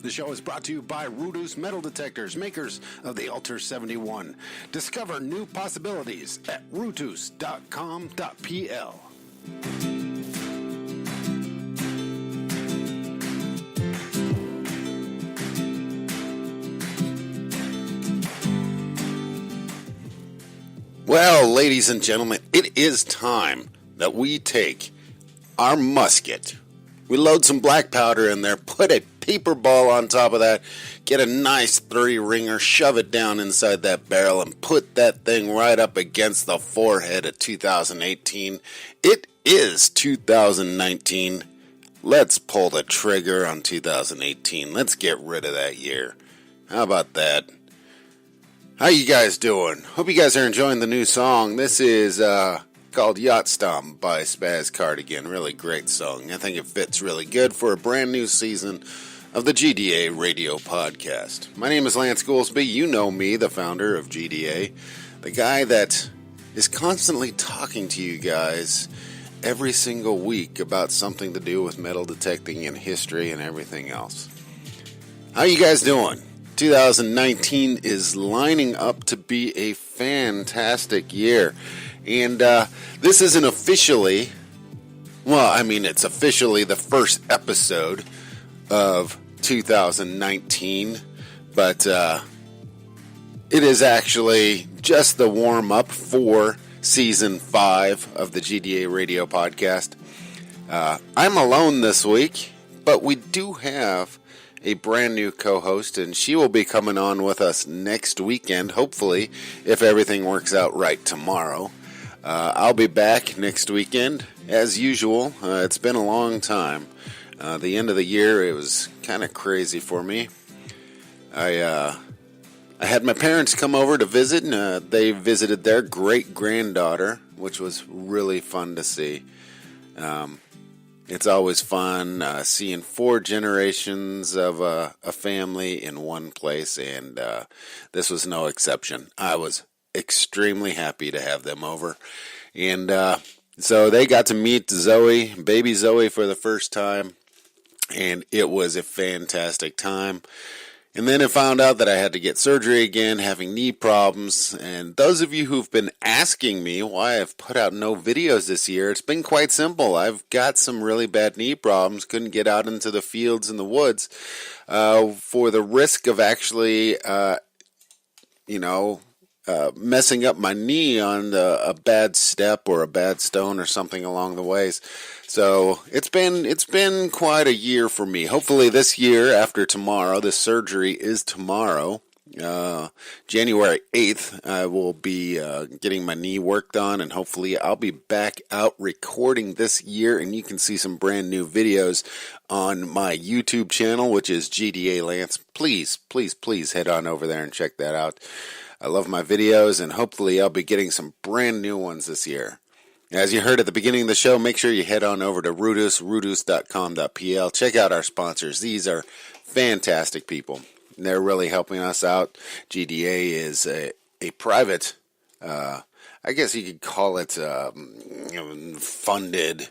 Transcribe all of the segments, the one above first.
The show is brought to you by Rudus Metal Detectors, makers of the Alter 71. Discover new possibilities at rudus.com.pl. Well, ladies and gentlemen, it is time that we take our musket. We load some black powder in there, put a paper ball on top of that, get a nice 3-ringer, shove it down inside that barrel, and put that thing right up against the forehead of 2018. It is 2019. Let's pull the trigger on 2018. Let's get rid of that year. How about that? How you guys doing? Hope you guys are enjoying the new song. This is called Yacht Stomp by Spaz Cardigan. Really great song. I think it fits really good for a brand new season of the GDA radio podcast. My name is Lance Goolsby. You know me, the founder of GDA, the guy that is constantly talking to you guys every single week about something to do with metal detecting and history and everything else. How you guys doing? 2019 is lining up to be a fantastic year. And this isn't officially, it's officially the first episode of 2019, but it is actually just the warm-up for Season 5 of the GDA Radio Podcast. I'm alone this week, but we do have a brand new co-host, and she will be coming on with us next weekend, hopefully, if everything works out right tomorrow. I'll be back next weekend, as usual. It's been a long time. The end of the year, it was kind of crazy for me. I had my parents come over to visit, and they visited their great-granddaughter, which was really fun to see. It's always fun seeing 4 generations of a family in one place, and this was no exception. I was extremely happy to have them over, and so they got to meet baby Zoe, for the first time, and it was a fantastic time. And then I found out that I had to get surgery again, having knee problems. And those of you who've been asking me why I've put out no videos this year, it's been quite simple. I've got some really bad knee problems, couldn't get out into the fields and the woods for the risk of actually, messing up my knee on a bad step or a bad stone or something along the ways. So it's been quite a year for me. Hopefully this year, after tomorrow, this surgery is tomorrow, January 8th, I will be getting my knee worked on, and hopefully I'll be back out recording this year, and you can see some brand new videos on my YouTube channel, which is GDA Lance. Please head on over there and check that out. I love my videos, and hopefully I'll be getting some brand new ones this year. As you heard at the beginning of the show, make sure you head on over to rudus.com.pl. Check out our sponsors. These are fantastic people. They're really helping us out. GDA is a private, I guess you could call it funded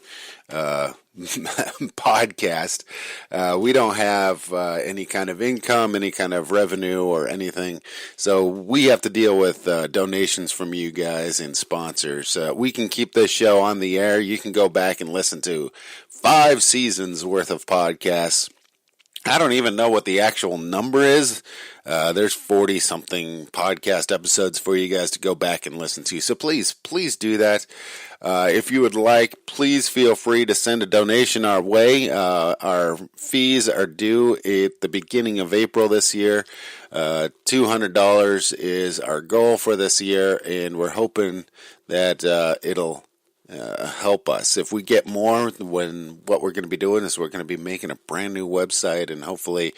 podcast. We don't have any kind of income, any kind of revenue or anything. So we have to deal with donations from you guys and sponsors. We can keep this show on the air. You can go back and listen to 5 seasons worth of podcasts. I don't even know what the actual number is. There's 40-something podcast episodes for you guys to go back and listen to. So please do that. If you would like, please feel free to send a donation our way. Our fees are due at the beginning of April this year. $200 is our goal for this year, and we're hoping that it'll help us. If we get more, what we're going to be doing is we're going to be making a brand new website, and hopefully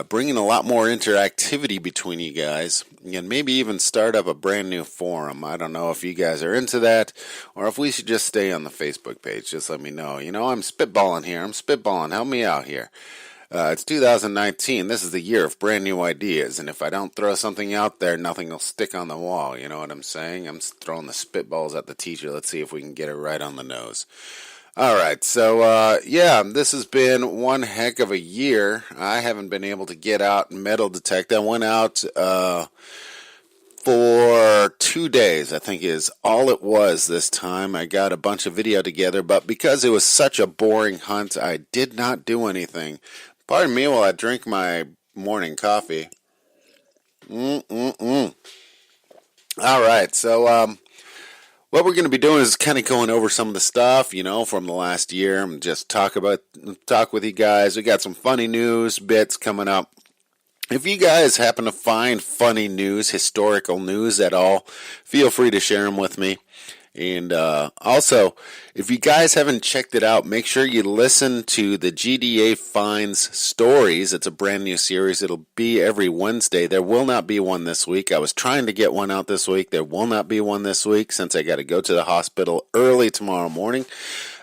bringing a lot more interactivity between you guys, and maybe even start up a brand new forum. I don't know if you guys are into that, or if we should just stay on the Facebook page. Just let me know. I'm spitballing here. Help me out here. It's 2019. This is the year of brand new ideas, and if I don't throw something out there, nothing will stick on the wall. You know what I'm saying? I'm throwing the spitballs at the teacher. Let's see if we can get it right on the nose. All right, so this has been one heck of a year. I haven't been able to get out and metal detect. I went out for 2 days, I think is all it was this time. I got a bunch of video together, but because it was such a boring hunt, I did not do anything. Pardon me while I drink my morning coffee. All right, so what we're going to be doing is kind of going over some of the stuff, from the last year, and just talk with you guys. We got some funny news bits coming up. If you guys happen to find funny news, historical news at all, feel free to share them with me. And also, if you guys haven't checked it out, make sure you listen to the GDA Finds Stories. It's a brand new series. It'll be every Wednesday. There will not be one this week. I was trying to get one out this week. There will not be one this week since I got to go to the hospital early tomorrow morning.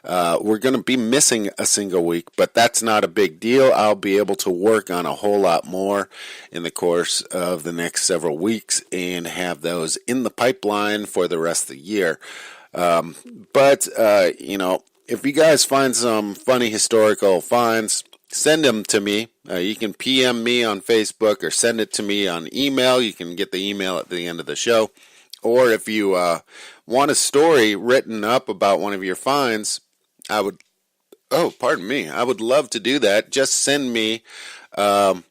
We're going to be missing a single week, but that's not a big deal. I'll be able to work on a whole lot more in the course of the next several weeks and have those in the pipeline for the rest of the year. But if you guys find some funny historical finds, send them to me. You can PM me on Facebook or send it to me on email. You can get the email at the end of the show. Or if you want a story written up about one of your finds, I would love to do that. Just send me an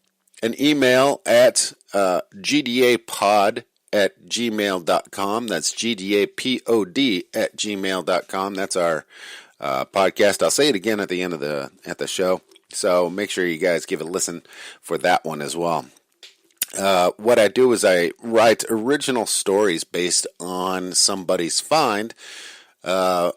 email at gdapod@gmail.com. That's gdapod@gmail.com. That's our podcast. I'll say it again at the end of the show. So make sure you guys give it a listen for that one as well. What I do is I write original stories based on somebody's find, and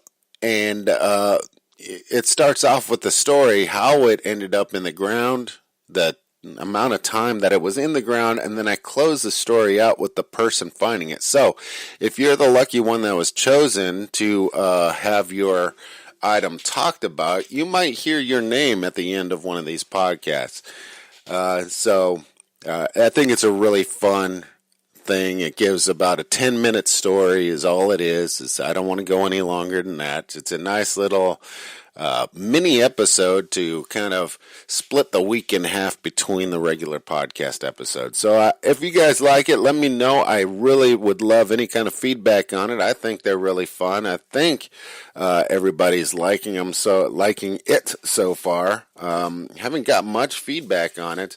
it starts off with the story, how it ended up in the ground, the amount of time that it was in the ground, and then I close the story out with the person finding it. So if you're the lucky one that was chosen to have your item talked about, you might hear your name at the end of one of these podcasts. I think it's a really fun thing. It gives about a 10-minute story is all it is. I don't want to go any longer than that. It's a nice little mini episode to kind of split the week in half between the regular podcast episodes. So if you guys like it, let me know. I really would love any kind of feedback on it. I think they're really fun. I think everybody's liking it so far. Haven't got much feedback on it,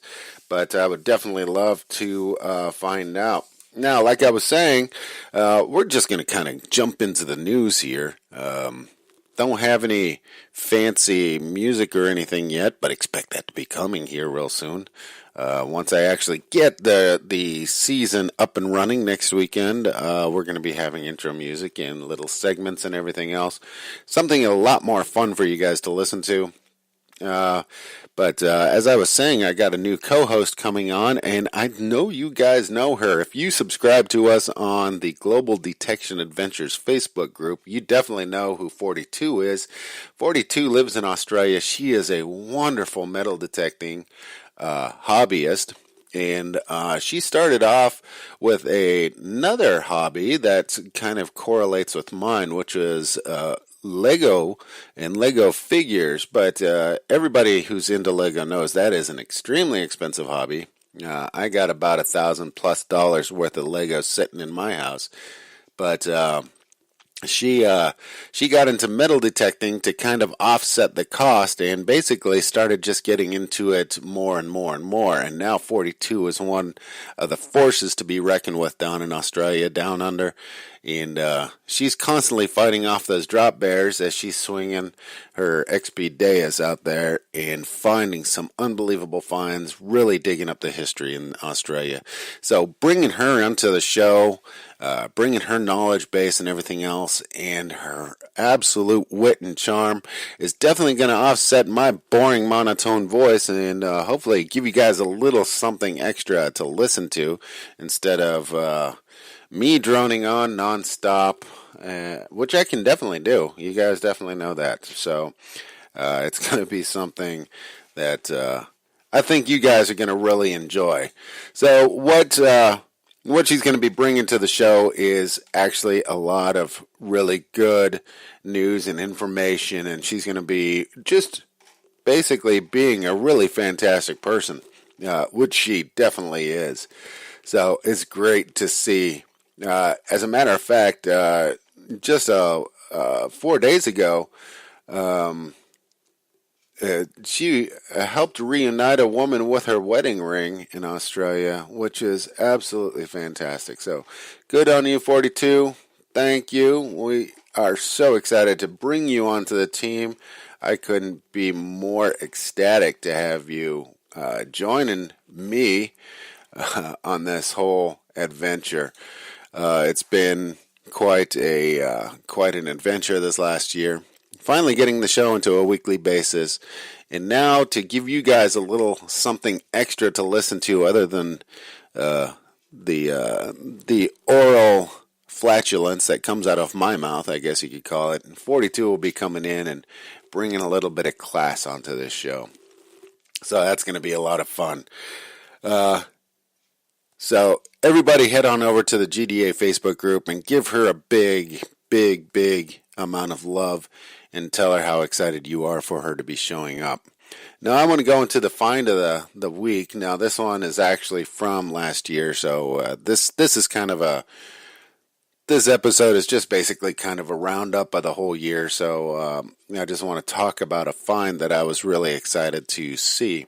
but I would definitely love to find out. Now, like I was saying, we're just going to kind of jump into the news here. Don't have any fancy music or anything yet, but expect that to be coming here real soon. Once I actually get the season up and running next weekend, we're going to be having intro music and little segments and everything else. Something a lot more fun for you guys to listen to. But as I was saying, I got a new co-host coming on, and I know you guys know her. If you subscribe to us on the Global Detection Adventures Facebook group, you definitely know who 42 is. 42 lives in Australia. She is a wonderful metal detecting hobbyist. And she started off with another hobby that kind of correlates with mine, which is Lego and Lego figures. But everybody who's into Lego knows that is an extremely expensive hobby. I got about $1,000+ worth of Lego sitting in my house. But she got into metal detecting to kind of offset the cost, and basically started just getting into it more and more and more. And now 42 is one of the forces to be reckoned with down in Australia, down under. And she's constantly fighting off those drop bears as she's swinging her XP Deus out there and finding some unbelievable finds, really digging up the history in Australia. So bringing her onto the show, bringing her knowledge base and everything else, and her absolute wit and charm is definitely going to offset my boring monotone voice, and hopefully give you guys a little something extra to listen to instead of me droning on nonstop, which I can definitely do. You guys definitely know that. So it's going to be something that I think you guys are going to really enjoy. So what what she's going to be bringing to the show is actually a lot of really good news and information, and she's going to be just basically being a really fantastic person, which she definitely is. So it's great to see. As a matter of fact, just 4 days ago, she helped reunite a woman with her wedding ring in Australia, which is absolutely fantastic. So good on you, 42. Thank you. We are so excited to bring you onto the team. I couldn't be more ecstatic to have you joining me on this whole adventure. It's been quite an adventure this last year. Finally getting the show into a weekly basis, and now to give you guys a little something extra to listen to other than the oral flatulence that comes out of my mouth, I guess you could call it. 42 will be coming in and bringing a little bit of class onto this show. So that's going to be a lot of fun. So everybody head on over to the GDA Facebook group and give her a big, big, big amount of love and tell her how excited you are for her to be showing up. Now I want to go into the find of the week. Now this one is actually from last year, so this is kind of this episode is just basically kind of a roundup of the whole year. So I just want to talk about a find that I was really excited to see.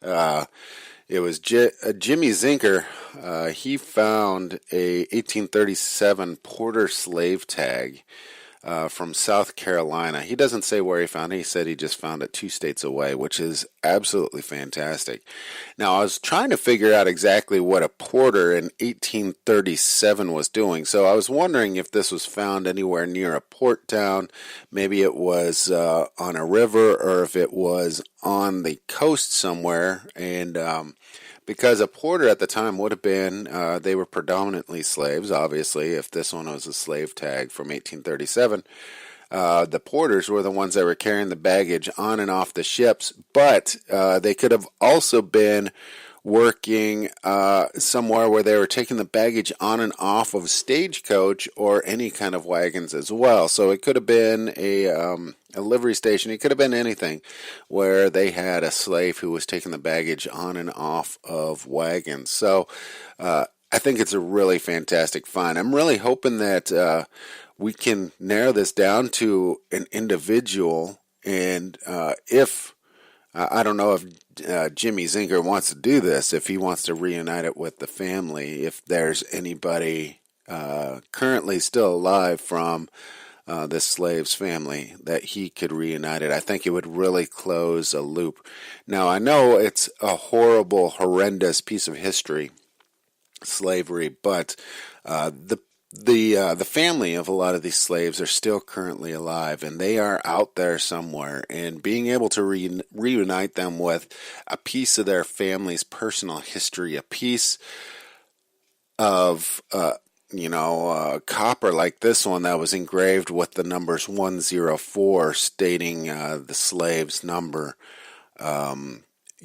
It was Jimmy Zinker. He found a 1837 Porter slave tag from South Carolina. He doesn't say where he found it. He said he just found it 2 states away, which is absolutely fantastic. Now, I was trying to figure out exactly what a porter in 1837 was doing. So I was wondering if this was found anywhere near a port town. Maybe it was on a river, or if it was on the coast somewhere. And because a porter at the time would have been, they were predominantly slaves, obviously, if this one was a slave tag from 1837. The porters were the ones that were carrying the baggage on and off the ships, but they could have also been working somewhere where they were taking the baggage on and off of a stagecoach or any kind of wagons as well. So it could have been a livery station. It could have been anything where they had a slave who was taking the baggage on and off of wagons. So I think it's a really fantastic find. I'm really hoping that we can narrow this down to an individual, and if I don't know if Jimmy Zinker wants to do this, if he wants to reunite it with the family, if there's anybody currently still alive from this slave's family that he could reunite it. I think it would really close a loop. Now, I know it's a horrible, horrendous piece of history, slavery, but the family of a lot of these slaves are still currently alive, and they are out there somewhere, and being able to reunite them with a piece of their family's personal history, a piece of copper like this one that was engraved with the numbers 104 stating the slave's number,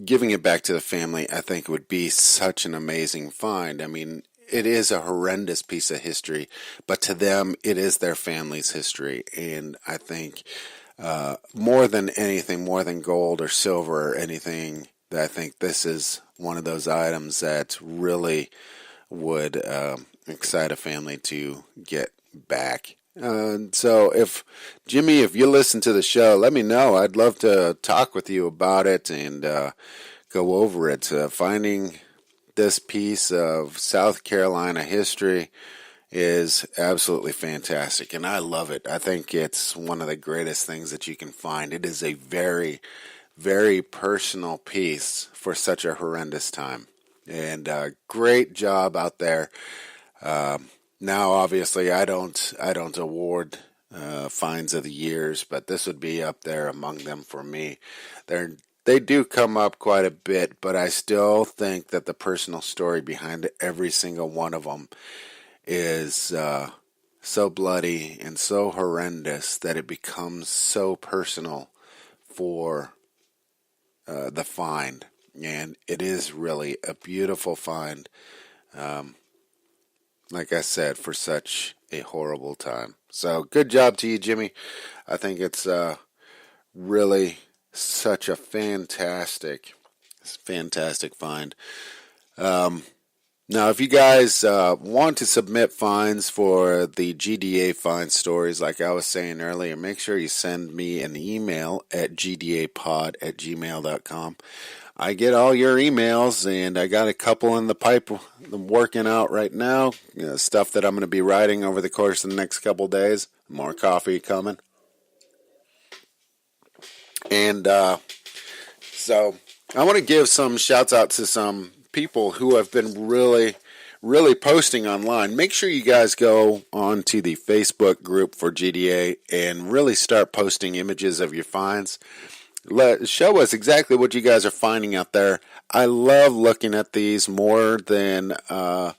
giving it back to the family, I think would be such an amazing find. I mean, it is a horrendous piece of history, but to them, it is their family's history. And I think more than anything, more than gold or silver or anything, I think this is one of those items that really would excite a family to get back. So if Jimmy, if you listen to the show, let me know. I'd love to talk with you about it and go over it. Finding this piece of South Carolina history is absolutely fantastic, and I love it. I think it's one of the greatest things that you can find. It is a very, very personal piece for such a horrendous time, and great job out there. Now, obviously, I don't award finds of the years, but this would be up there among them for me. They do come up quite a bit, but I still think that the personal story behind every single one of them is so bloody and so horrendous that it becomes so personal for the find. And it is really a beautiful find. like I said, for such a horrible time. So good job to you, Jimmy. I think it's really such a fantastic find. Now, if you guys want to submit fines for the GDA fine stories, like I was saying earlier, make sure you send me an email at gdapod@gmail.com. I get all your emails, and I got a couple in the pipe I'm working out right now. Stuff that I'm going to be writing over the course of the next couple days. More coffee coming. And so I want to give some shouts out to some people who have been really posting online. Make sure you guys go on to the Facebook group for GDA and really start posting images of your finds. Show us exactly what you guys are finding out there. I love looking at these more than I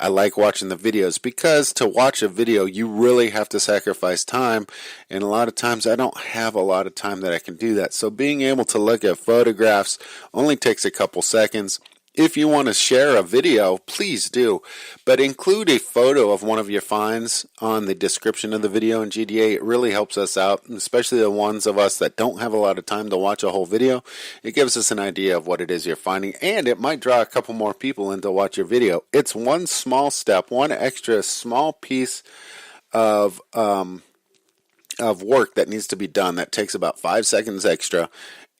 like watching the videos, because to watch a video you really have to sacrifice time, and a lot of times I don't have a lot of time that I can do that. So being able to look at photographs only takes a couple seconds. If you want to share a video, please do, but include a photo of one of your finds on the description of the video in GDA. It really helps us out, especially the ones of us that don't have a lot of time to watch a whole video. It gives us an idea of what it is you're finding, and it might draw a couple more people in to watch your video. It's one small step, one extra small piece of work that needs to be done that takes about 5 seconds extra,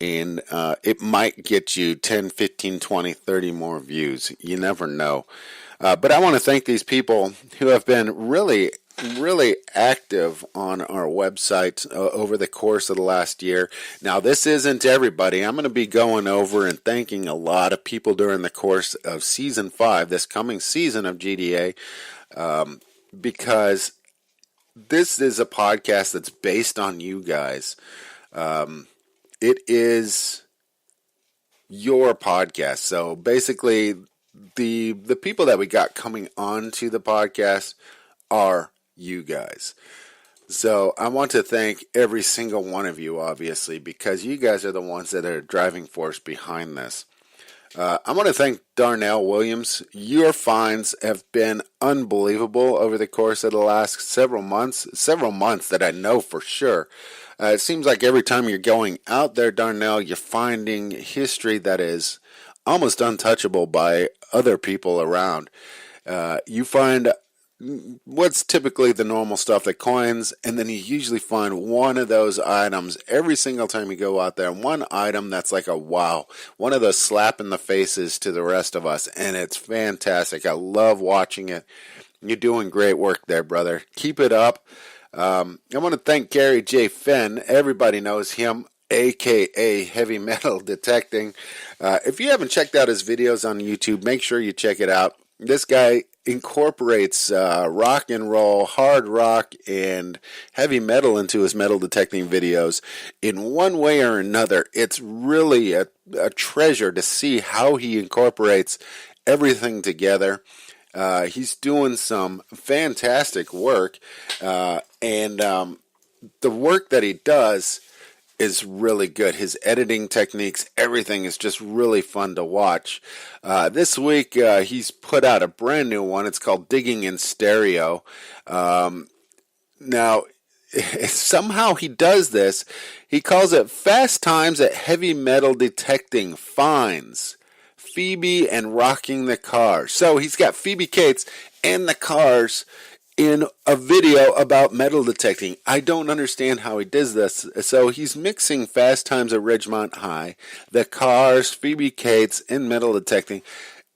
and it might get you 10, 15, 20, 30 more views. You never know. But I want to thank these people who have been really active on our website over the course of the last year. Now, this isn't everybody. I'm going to be going over and thanking a lot of people during the course of Season 5, this coming season of GDA, because this is a podcast that's based on you guys. It is your podcast. So basically, the people that we got coming on to the podcast are you guys. So I want to thank every single one of you, obviously, because you guys are the ones that are the driving force behind this. I want to thank Darnell Williams. Your finds have been unbelievable over the course of the last several months that I know for sure. It seems like every time you're going out there, Darnell, you're finding history that is almost untouchable by other people around. You find what's typically the normal stuff, the coins, and then you usually find one of those items every single time you go out there. One item that's like a wow, one of those slap in the faces to the rest of us, and it's fantastic. I love watching it. You're doing great work there, brother. Keep it up. I want to thank Gary J. Fenn. Everybody knows him, aka Heavy Metal Detecting. If you haven't checked out his videos on YouTube, make sure you check it out. This guy incorporates rock and roll, hard rock, and heavy metal into his metal detecting videos in one way or another. It's really a treasure to see how he incorporates everything together. He's doing some fantastic work, and the work that he does is really good. His editing techniques, everything is just really fun to watch. This week, he's put out a brand new one. It's called Digging in Stereo. Now, somehow he does this. He calls it Fast Times at Heavy Metal Detecting Finds. Phoebe and Rocking the Cars. So he's got Phoebe Cates and the Cars in a video about metal detecting. I don't understand how he does this. So he's mixing Fast Times at Ridgemont High, the Cars, Phoebe Cates, and metal detecting.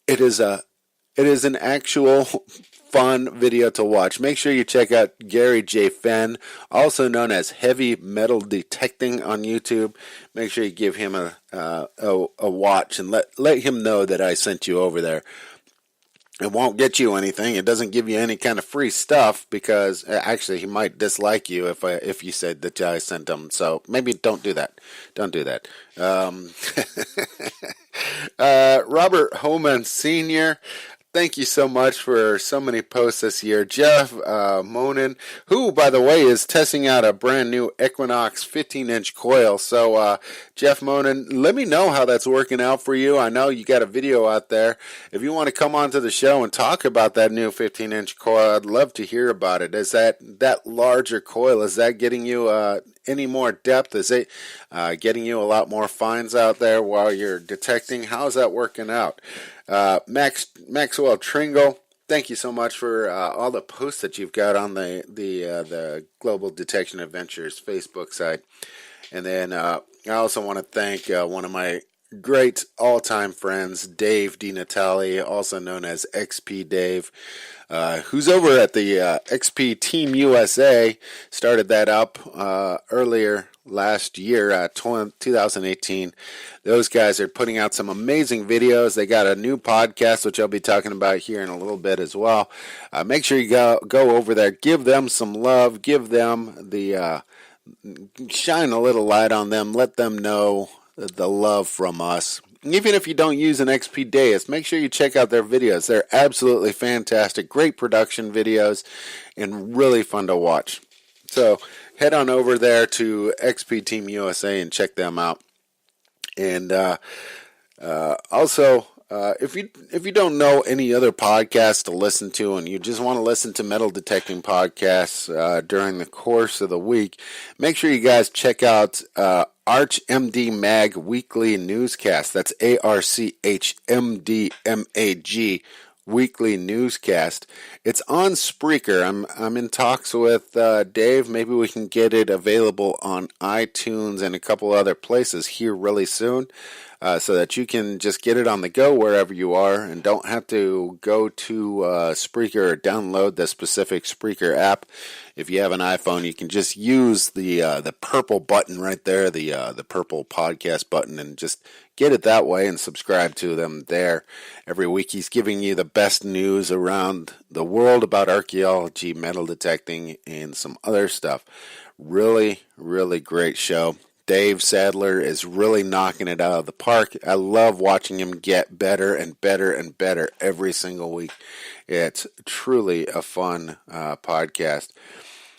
It is an actual fun video to watch. Make sure you check out Gary J. Fenn, also known as Heavy Metal Detecting on YouTube. Make sure you give him a watch and let him know that I sent you over there. It won't get you anything. It doesn't give you any kind of free stuff, because actually he might dislike you if you said that I sent him. So maybe don't do that. Don't do that. Robert Homan Sr., thank you so much for so many posts this year. Jeff Monin, who, by the way, is testing out a brand new Equinox 15-inch coil. So, Jeff Monin, let me know how that's working out for you. I know you got a video out there. If you want to come on to the show and talk about that new 15-inch coil, I'd love to hear about it. Is that larger coil, is that getting you any more depth? Is it getting you a lot more fines out there while you're detecting? How's that working out? Maxwell Tringle, thank you so much for all the posts that you've got on the Global Detection Adventures Facebook site. And then I also want to thank one of my great all-time friends, Dave DiNatale, also known as XP Dave, who's over at the XP Team USA. Started that up earlier last year, 2018. Those guys are putting out some amazing videos. They got a new podcast, which I'll be talking about here in a little bit as well. Make sure you go over there, give them some love, give them shine a little light on them, let them know the love from us. Even if you don't use an XP Deus, make sure you check out their videos. They're absolutely fantastic, great production videos, and really fun to watch. So head on over there to XP Team USA and check them out. And also, if you don't know any other podcasts to listen to and you just want to listen to metal detecting podcasts during the course of the week, make sure you guys check out ArchMD Mag Weekly Newscast. That's ARCHMDMAG Weekly Newscast. It's on Spreaker. I'm in talks with Dave. Maybe we can get it available on iTunes and a couple other places here really soon, so that you can just get it on the go wherever you are and don't have to go to Spreaker or download the specific Spreaker app. If you have an iPhone, you can just use the purple button right there, the purple podcast button, and just get it that way and subscribe to them there. Every week he's giving you the best news around the world about archaeology, metal detecting, and some other stuff. Really, really great show. Dave Sadler is really knocking it out of the park. I love watching him get better and better and better every single week. It's truly a fun podcast.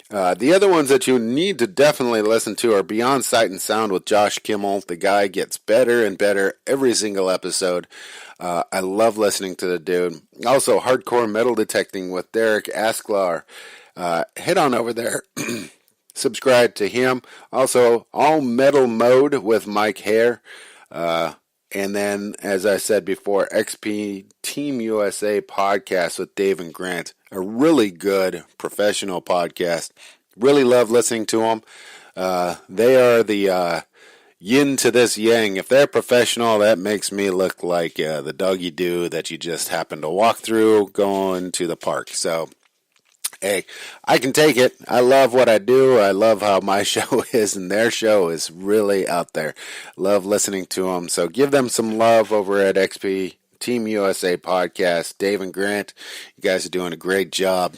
The other ones that you need to definitely listen to are Beyond Sight and Sound with Josh Kimmel. The guy gets better and better every single episode. I love listening to the dude. Also, Hardcore Metal Detecting with Derek Asklar. Head on over there. Subscribe to him. Also, All Metal Mode with Mike Hare. And then, as I said before, XP Team USA podcast with Dave and Grant. A really good professional podcast. Really love listening to them. They are the yin to this yang. If they're professional, that makes me look like the doggy doo that you just happened to walk through going to the park. So, hey, I can take it. I love what I do. I love how my show is, and their show is really out there. Love listening to them. So give them some love over at XP Team USA Podcast. Dave and Grant, you guys are doing a great job.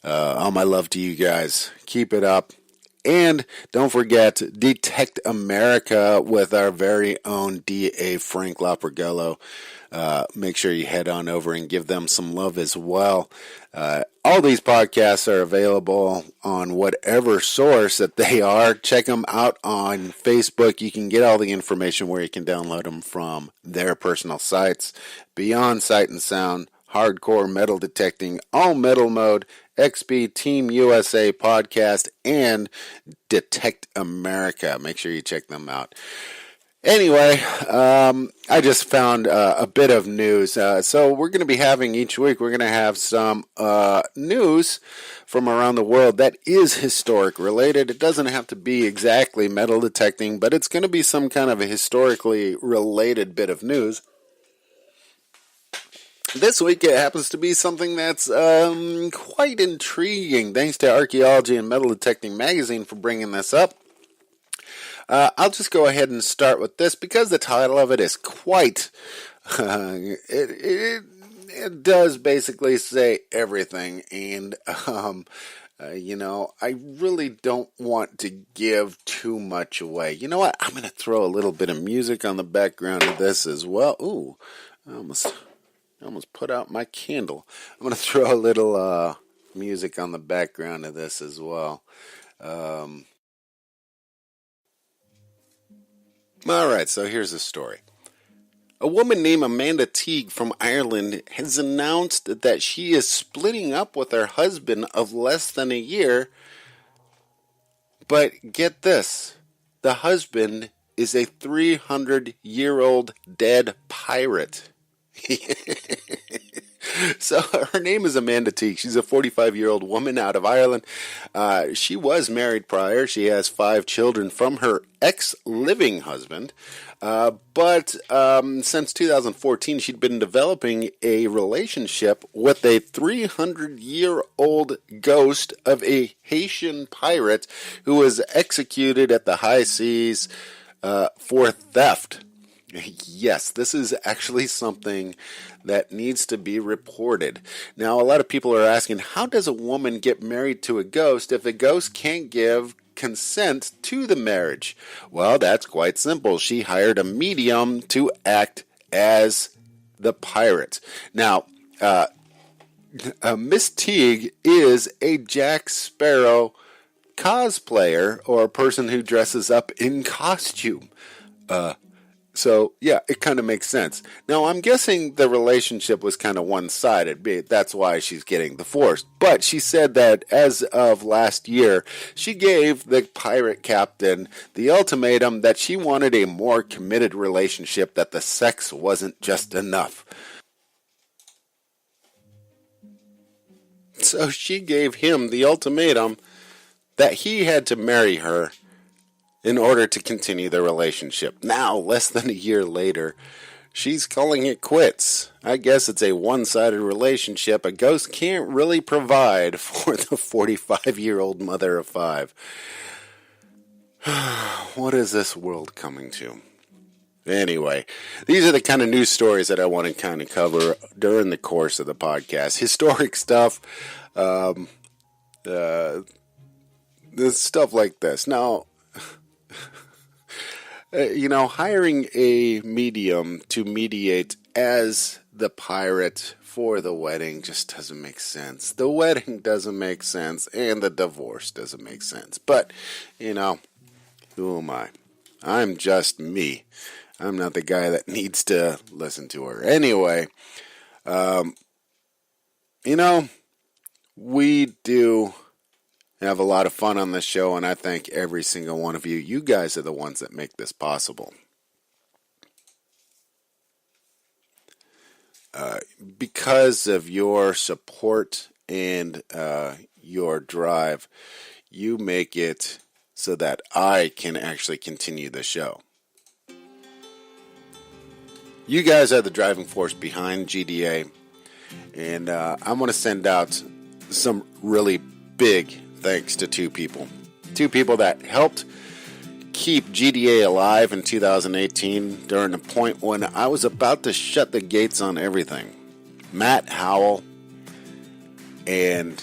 All my love to you guys. Keep it up. And don't forget, Detect America with our very own DA Frank Lopergello. Make sure you head on over and give them some love as well. All these podcasts are available on whatever source that they are. Check them out on Facebook. You can get all the information where you can download them from their personal sites. Beyond Sight and Sound, Hardcore Metal Detecting, All Metal Mode, XP Team USA Podcast, and Detect America. Make sure you check them out. Anyway, I just found a bit of news. So we're going to be having each week, we're going to have some news from around the world that is historic related. It doesn't have to be exactly metal detecting, but it's going to be some kind of a historically related bit of news. This week it happens to be something that's quite intriguing. Thanks to Archaeology and Metal Detecting Magazine for bringing this up. I'll just go ahead and start with this because the title of it is quite, it does basically say everything, and, I really don't want to give too much away. You know what? I'm going to throw a little bit of music on the background of this as well. Ooh, I I almost put out my candle. I'm going to throw a little music on the background of this as well. All right, so here's the story. A woman named Amanda Teague from Ireland has announced that she is splitting up with her husband of less than a year. But get this, the husband is a 300-year-old dead pirate. So her name is Amanda Teague. She's a 45-year-old woman out of Ireland. She was married prior. She has 5 children from her ex-living husband. But since 2014, she'd been developing a relationship with a 300-year-old ghost of a Haitian pirate who was executed at the high seas for theft. Yes, this is actually something that needs to be reported. Now, a lot of people are asking, how does a woman get married to a ghost if a ghost can't give consent to the marriage? Well, that's quite simple. She hired a medium to act as the pirate. Now, Miss Teague is a Jack Sparrow cosplayer, or a person who dresses up in costume. So, yeah, it kind of makes sense. Now, I'm guessing the relationship was kind of one-sided. That's why she's getting divorced. But she said that as of last year, she gave the pirate captain the ultimatum that she wanted a more committed relationship, that the sex wasn't just enough. So she gave him the ultimatum that he had to marry her in order to continue the relationship. Now, less than a year later, she's calling it quits. I guess it's a one-sided relationship. A ghost can't really provide for the 45-year-old mother of 5. What is this world coming to? Anyway, these are the kind of news stories that I want to kind of cover during the course of the podcast. Historic stuff, stuff like this. Now, hiring a medium to mediate as the pirate for the wedding just doesn't make sense. The wedding doesn't make sense, and the divorce doesn't make sense. But, who am I? I'm just me. I'm not the guy that needs to listen to her. Anyway, we do have a lot of fun on this show, and I thank every single one of you. You guys are the ones that make this possible. Because of your support and your drive, you make it so that I can actually continue the show. You guys are the driving force behind GDA, and I want to send out some really big thanks to 2 people. 2 people that helped keep GDA alive in 2018 during a point when I was about to shut the gates on everything. Matt Howell and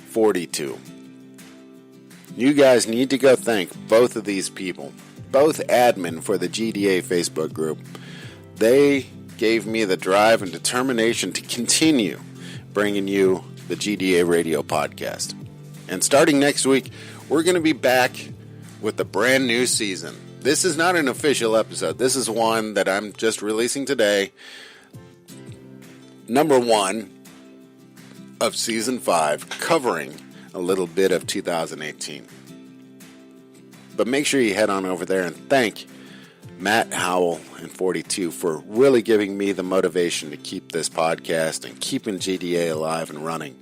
42. You guys need to go thank both of these people, both admin for the GDA Facebook group. They gave me the drive and determination to continue bringing you the GDA radio podcast. And starting next week, we're going to be back with a brand new season. This is not an official episode. This is one that I'm just releasing today. Number 1 of season 5, covering a little bit of 2018. But make sure you head on over there and thank Matt Howell and 42 for really giving me the motivation to keep this podcast and keeping GDA alive and running.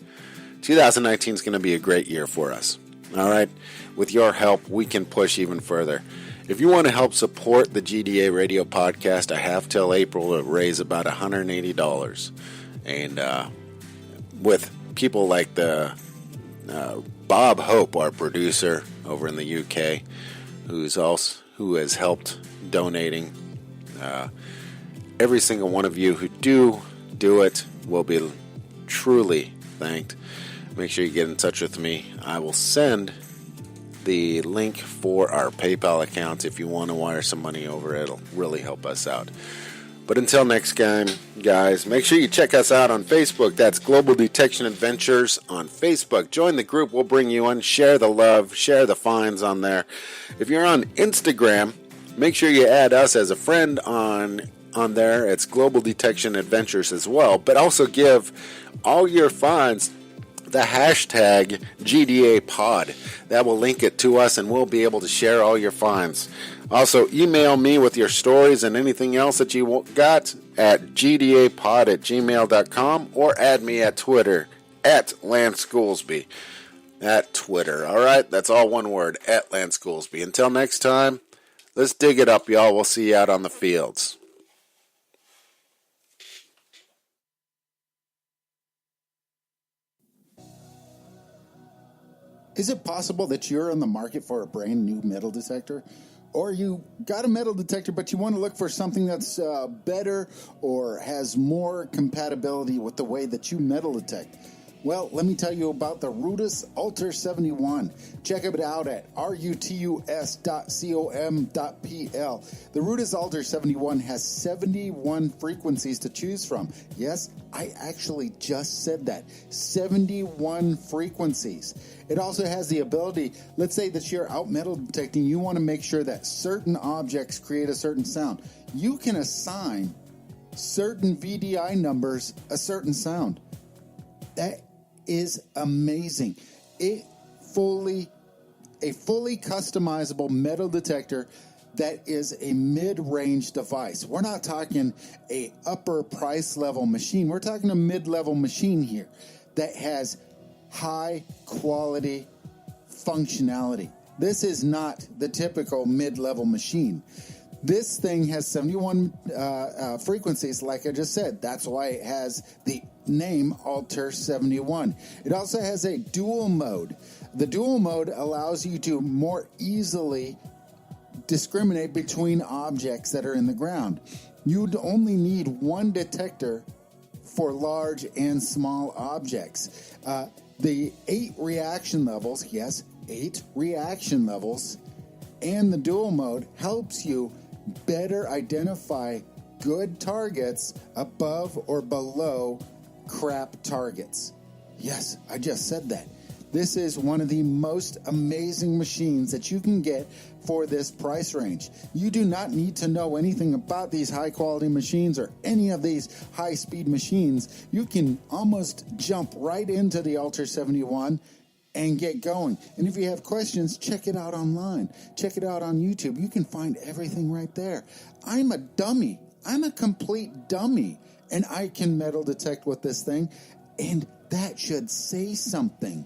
2019 is going to be a great year for us. All right? With your help, we can push even further. If you want to help support the GDA radio podcast, I have till April to raise about $180. And with people like the Bob Hope, our producer over in the UK, who has helped donating. Every single one of you who do it will be truly thanked. Make sure you get in touch with me. I will send the link for our PayPal account if you want to wire some money over. It'll really help us out. But until next time, guys, make sure you check us out on Facebook. That's Global Detection Adventures on Facebook. Join the group. We'll bring you on. Share the love. Share the finds on there. If you're on Instagram, make sure you add us as a friend on there. It's Global Detection Adventures as well. But also give all your finds the hashtag GDA pod. That will link it to us, and we'll be able to share all your finds. Also, email me with your stories and anything else that you got at gdapod@gmail.com, or add me at Twitter at Lance Goolsby. At Twitter. All right, that's all one word, at Lance Goolsby. Until next time, let's dig it up, y'all. We'll see you out on the fields. Is it possible that you're on the market for a brand new metal detector? Or you got a metal detector, but you want to look for something that's better or has more compatibility with the way that you metal detect? Well, let me tell you about the Rutus Alter 71. Check it out at rutus.com.pl. The Rutus Alter 71 has 71 frequencies to choose from. Yes, I actually just said that. 71 frequencies. It also has the ability, let's say that you're out metal detecting, you want to make sure that certain objects create a certain sound. You can assign certain VDI numbers a certain sound. That is amazing. A fully customizable metal detector that is a mid-range device. We're not talking a upper price level machine. We're talking a mid-level machine here that has high quality functionality. This is not the typical mid-level machine. This thing has 71 frequencies, like I just said. That's why it has the name Alter 71. It also has a dual mode. The dual mode allows you to more easily discriminate between objects that are in the ground. You'd only need one detector for large and small objects. The 8 reaction levels, yes, 8 reaction levels, and the dual mode helps you better identify good targets above or below crap targets. Yes, I just said that. This is one of the most amazing machines that you can get for this price range. You do not need to know anything about these high quality machines or any of these high speed machines. You can almost jump right into the Alter 71 and get going. And if you have questions, check it out online. Check it out on YouTube. You can find everything right there. I'm a dummy. I'm a complete dummy. And I can metal detect with this thing. And that should say something.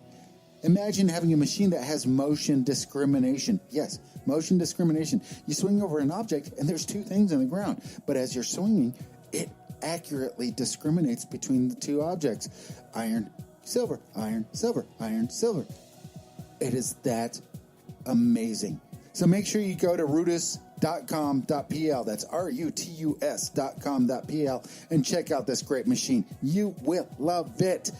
Imagine having a machine that has motion discrimination. Yes, motion discrimination. You swing over an object and there's 2 things on the ground. But as you're swinging, it accurately discriminates between the 2 objects. Iron, silver, iron, silver, iron, silver. It is that amazing. So make sure you go to rutus.com.pl. That's rutus.com.pl and check out this great machine. You will love it.